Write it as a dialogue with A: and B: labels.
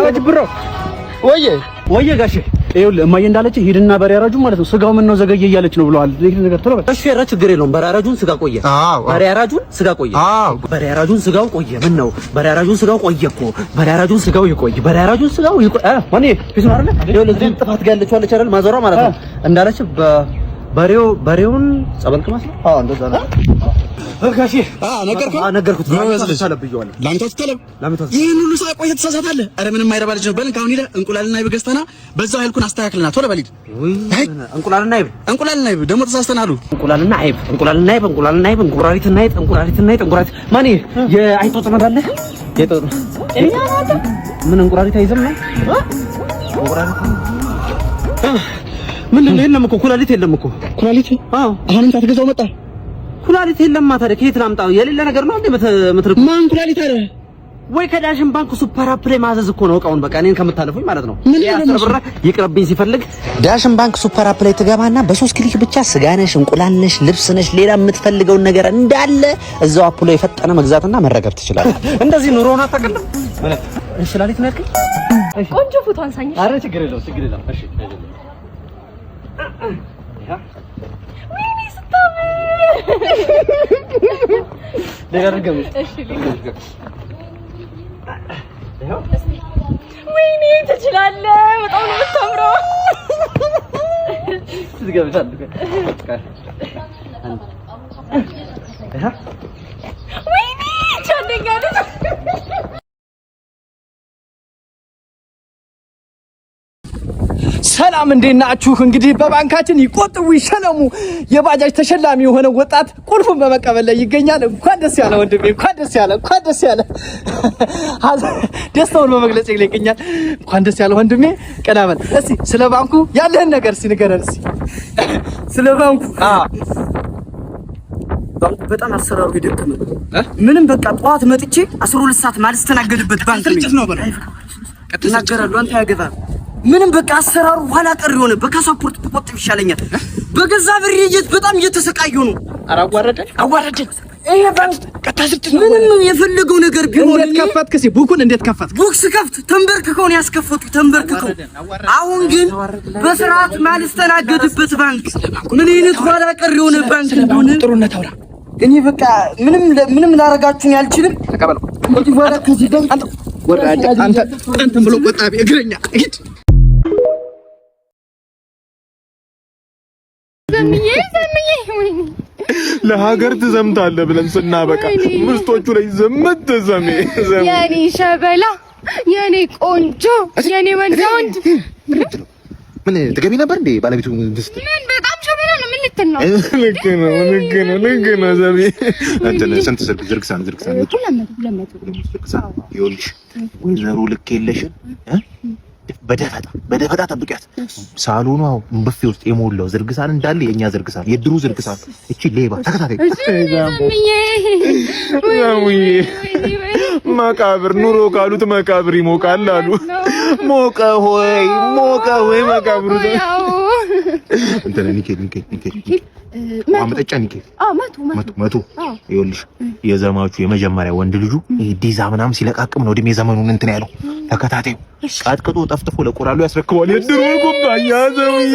A: አጅብሮ ወየ ጋሼ ይኸውልህ እማዬ እንዳለች ሂድና በሪያራጁ ማለት ነው ስጋው ምን ነው ዘገየ እያለች ነው ብለዋል። ይሄ ነገር ቶሎ በል።
B: እሺ ኧረ ችግር የለውም። በሪያራጁን ስጋ ቆየ። በሪያራጁን ስጋ ቆየ። በሪያራጁን ስጋው ቆየ። ምን ነው በሪያራጁን ስጋው ቆየ እኮ በሪያራጁን ስጋው ይቆይ። በሪያራጁን ስጋው ይቆይ። ማን ፊስ ነው አይደል? ይኸውልህ እዚህ ጥፋት ጋር ያለችው አለች አይደል? ማዘሯ ማለት ነው እንዳለች በሬውን ጸበል ቅመስ ነው። አዎ እንደዛ ነው። እርካሺ ነገርኩት። ላምጣው ተለብ ይሄን ሁሉ ሳይቆይ ተሳሳታለህ። ኧረ ምንም አይረባ ልጅ ነው። በል ካሁን ሄደህ እንቁላልና አይብ ገዝተና በዛው ኃይልኩን አስተካክልና ቶሎ በል ሂድ። እንቁላልና አይብ ደግሞ ተሳስተናል አሉ። እንቁላልና አይብ እንቁራሪትና አይብ ማን የአይጦ ጥመድ አለ? የጦር ምን እንቁራሪት አይዘም ነው እንቁራሪት ምን የለም እኮ ኩላሊት የለም እኮ ኩላሊት። አዎ አሁንም ታትገዛው መጣ። ኩላሊት የለም ታዲያ ከየት ላምጣው? የሌለ ነገር ነው እንዴ ምትርኩ? ማን ኩላሊት አለ ወይ? ከዳሽን ባንክ ሱፐር አፕ ላይ ማዘዝ እኮ ነው እቃውን። በቃ እኔን ከምታለፉኝ ማለት ነው። ያስተብራ ይቅርብኝ ሲፈልግ ዳሽን ባንክ ሱፐር አፕ ላይ ትገባና በ3 ክሊክ ብቻ ስጋነሽ፣ እንቁላልነሽ፣ ልብስነሽ፣ ሌላ የምትፈልገውን ነገር እንዳለ እዛው አፕ ላይ የፈጠነ መግዛትና መረከብ ትችላለህ። እንደዚህ ኑሮውን አታውቅም ማለት እንሽላሊት ነው ያልከኝ?
C: ቆንጆ ፎቶ አንሳኝ።
A: አረ ችግር የለውም። እሺ
C: ወይኔ ስታምር ወይኔ ትችላለህ። በጣም ነው የምታምረው። ወይኔ ቻንደኛለች።
A: ሰላም እንዴት ናችሁ? እንግዲህ በባንካችን ይቆጥቡ ይሸለሙ የባጃጅ ተሸላሚ የሆነ ወጣት ቁልፉን በመቀበል ላይ ይገኛል። እንኳን ደስ ያለ ወንድሜ፣ እንኳን ደስ ያለ ደስታውን በመግለጽ ላይ ይገኛል። እንኳን ደስ ያለ ወንድሜ። ቀዳበል እስቲ ስለ ባንኩ ያለህን ነገር እስቲ ንገረን። እስቲ ስለ ባንኩ ባንኩ በጣም አሰራሩ ይደክም ምንም በቃ ጠዋት መጥቼ 12 ሰዓት ማልስተናገድበት ባንክ ነው። ተናገራለሁ አንተ ያገባ ምንም በቃ አሰራሩ ኋላ ቀር የሆነ በካሳፖርት ብቆጥብ ይሻለኛል። በገዛ ብር በጣም እየተሰቃዩ ነው። አዋረደ ይሄ ባንክ ከታስርት ነው። ምንም የፈለገው ነገር ቢሆን እንዴት ከፈትክ? እስኪ ቡኩን እንዴት ከፈትክ? ቡክ ስከፍት ተንበርክከው ነው ያስከፈቱ። ተንበርክከው አሁን ግን በስርዓት ማልስተናገድበት ባንክ ምን አይነት ኋላ ቀር የሆነ ባንክ እንደሆነ ጥሩነት አውራ። እኔ በቃ ምንም ላረጋችሁኝ አልችልም። ተቀበለው ወዲህ ወራ ከዚህ ባንክ አንተ ብሎ ቆጣቢ እግረኛ እግድ
C: ዘምዬ
D: ለሀገር ትዘምታለህ ብለን ስናበቃ ምስቶቹ ላይ ዘመት ዘሜ
C: የኔ ሸበላ የኔ ቆንጆ የኔ ወንድ
D: ምን ትገቢ ነበር እንዴ? ባለቤቱ ድስት
C: ምን በጣም ሸበላ ነው። ምን ልትል ነው?
D: ልክ ነው ዘሜ። አንተ ስንት ዝርግሳን ይኸውልሽ ወይዘሮ ልክ የለሽን በደፈጣ ጠብቂያት። ሳሎኑ ብፌ ውስጥ የሞላው ዝርግሳን እንዳለ የኛ ዝርግሳን የድሩ ዝርግሳን። እቺ ሌባ ተከታታይ መቃብር ኑሮ ካሉት መቃብር ይሞቃል አሉ። ሞቀ ሆይ መቃብሩ እንትን ኒኬል ማመጠጫ ኒኬል መቶ ይኸውልሽ የዘማቹ የመጀመሪያ ወንድ ልጁ ይሄ ዲዛ ምናምን ሲለቃቅም ነው እድሜ ዘመኑን እንትን ያለው። ተከታታዩ ቀጥቅጦ ጠፍጥፎ ለቆራሉ ያስረክባል። የድሮ ኩባያ ዘውዬ